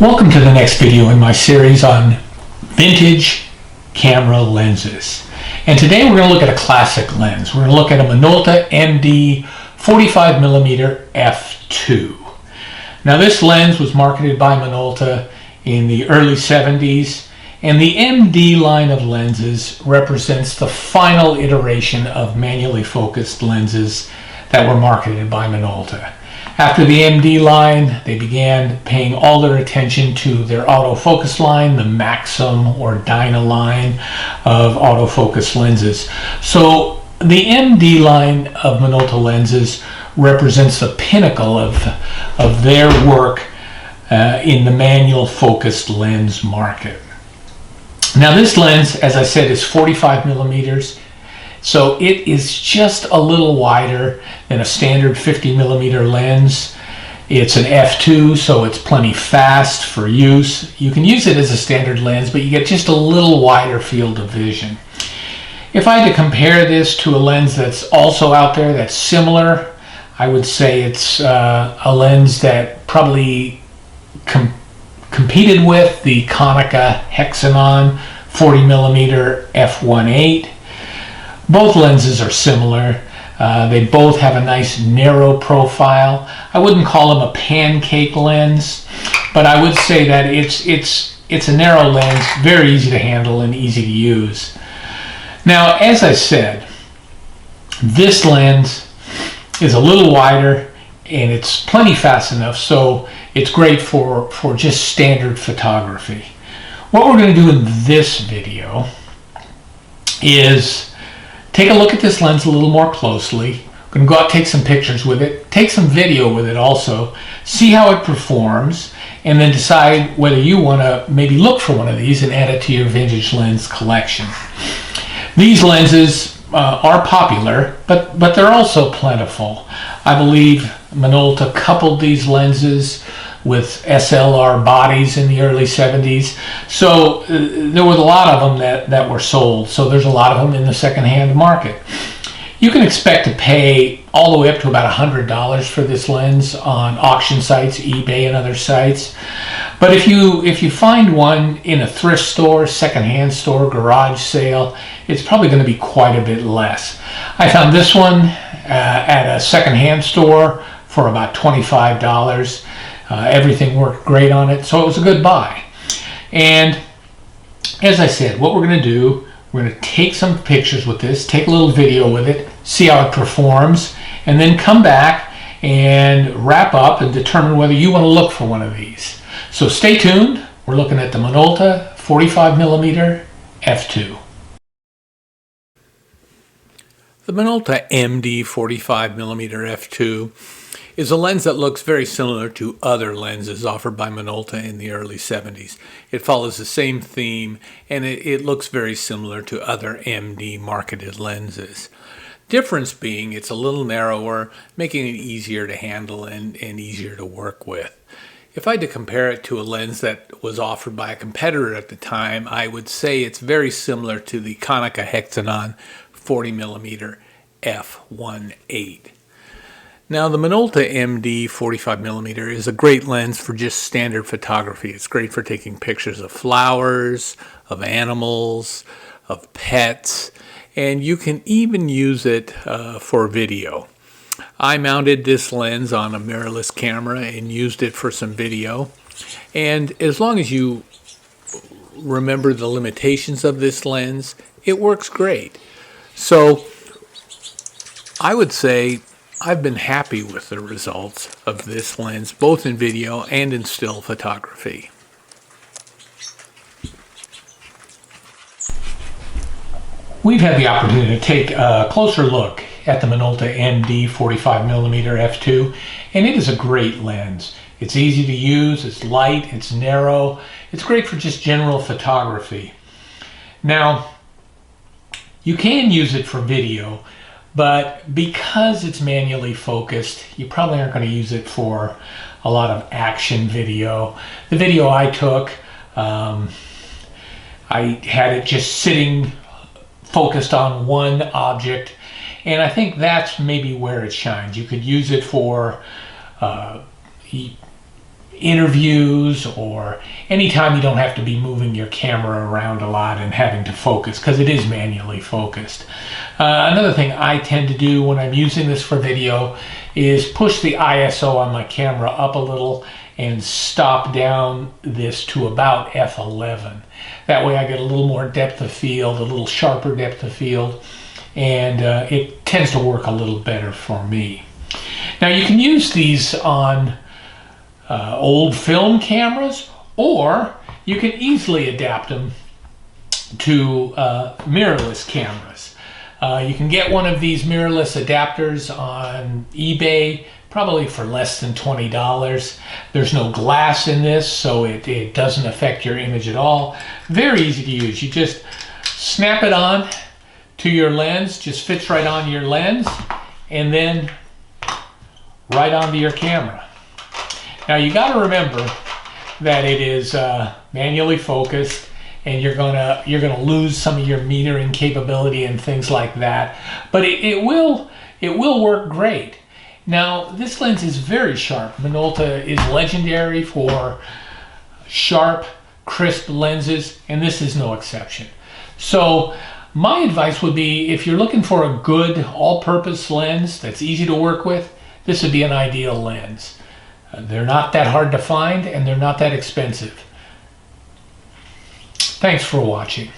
Welcome to the next video in my series on vintage camera lenses. And today we're going to look at a classic lens. We're going to look at a Minolta MD 45mm f2. Now this lens was marketed by Minolta in the early 70s, and the MD line of lenses represents the final iteration of manually focused lenses that were marketed by Minolta. After the MD line, they began paying all their attention to their autofocus line, the Maxim or Dyna line of autofocus lenses. So the MD line of Minolta lenses represents the pinnacle of their work in the manual focused lens market. Now this lens, as I said, is 45mm. So it is just a little wider than a standard 50mm lens. It's an f2, so it's plenty fast for use. You can use it as a standard lens, but you get just a little wider field of vision. If I had to compare this to a lens that's also out there that's similar, I would say it's a lens that probably competed with the Konica Hexanon 40mm f1.8. Both lenses are similar. They both have a nice narrow profile. I wouldn't call them a pancake lens, but I would say that it's a narrow lens, very easy to handle and easy to use. Now, as I said, this lens is a little wider and it's plenty fast enough, so it's great for just standard photography. What we're going to do in this video is take a look at this lens a little more closely. We're going to go out and take some pictures with it, take some video with it also, see how it performs, and then decide whether you want to maybe look for one of these and add it to your vintage lens collection. These lenses are popular, but they're also plentiful. I believe Minolta coupled these lenses with SLR bodies in the early 70s. So there was a lot of them that were sold. So there's a lot of them in the secondhand market. You can expect to pay all the way up to about $100 for this lens on auction sites, eBay and other sites. But if you find one in a thrift store, secondhand store, garage sale, it's probably going to be quite a bit less. I found this one at a secondhand store for about $25. Everything worked great on it, so it was a good buy. And as I said, what we're going to do, we're going to take some pictures with this, take a little video with it, see how it performs, and then come back and wrap up and determine whether you want to look for one of these. So stay tuned. We're looking at the Minolta 45mm f2. The Minolta MD 45mm f2 is a lens that looks very similar to other lenses offered by Minolta in the early 70s. It follows the same theme, and it looks very similar to other MD marketed lenses. Difference being it's a little narrower, making it easier to handle and easier to work with. If I had to compare it to a lens that was offered by a competitor at the time, I would say it's very similar to the Konica Hexanon 40mm f1.8. Now the Minolta MD 45mm is a great lens for just standard photography. It's great for taking pictures of flowers, of animals, of pets, and you can even use it for video. I mounted this lens on a mirrorless camera and used it for some video. And as long as you remember the limitations of this lens, it works great. So I would say I've been happy with the results of this lens, both in video and in still photography. We've had the opportunity to take a closer look at the Minolta MD 45mm f2, and it is a great lens. It's easy to use, it's light, it's narrow, it's great for just general photography. Now, you can use it for video, but because it's manually focused, you probably aren't going to use it for a lot of action video. The video I took, I had it just sitting focused on one object, and I think that's maybe where it shines. You could use it for interviews or anytime you don't have to be moving your camera around a lot and having to focus, because it is manually focused. Another thing I tend to do when I'm using this for video is push the ISO on my camera up a little and stop down this to about f11. That way I get a little more depth of field, a little sharper depth of field, and it tends to work a little better for me. Now you can use these on old film cameras, or you can easily adapt them to mirrorless cameras. You can get one of these mirrorless adapters on eBay, probably for less than $20. There's no glass in this, so it doesn't affect your image at all. Very easy to use. You just snap it on to your lens, just fits right on your lens, and then right onto your camera. Now you got to remember that it is manually focused, and you're gonna lose some of your metering capability and things like that. But it will work great. Now this lens is very sharp. Minolta is legendary for sharp, crisp lenses, and this is no exception. So my advice would be, if you're looking for a good all-purpose lens that's easy to work with, this would be an ideal lens. They're not that hard to find, and they're not that expensive. Thanks for watching.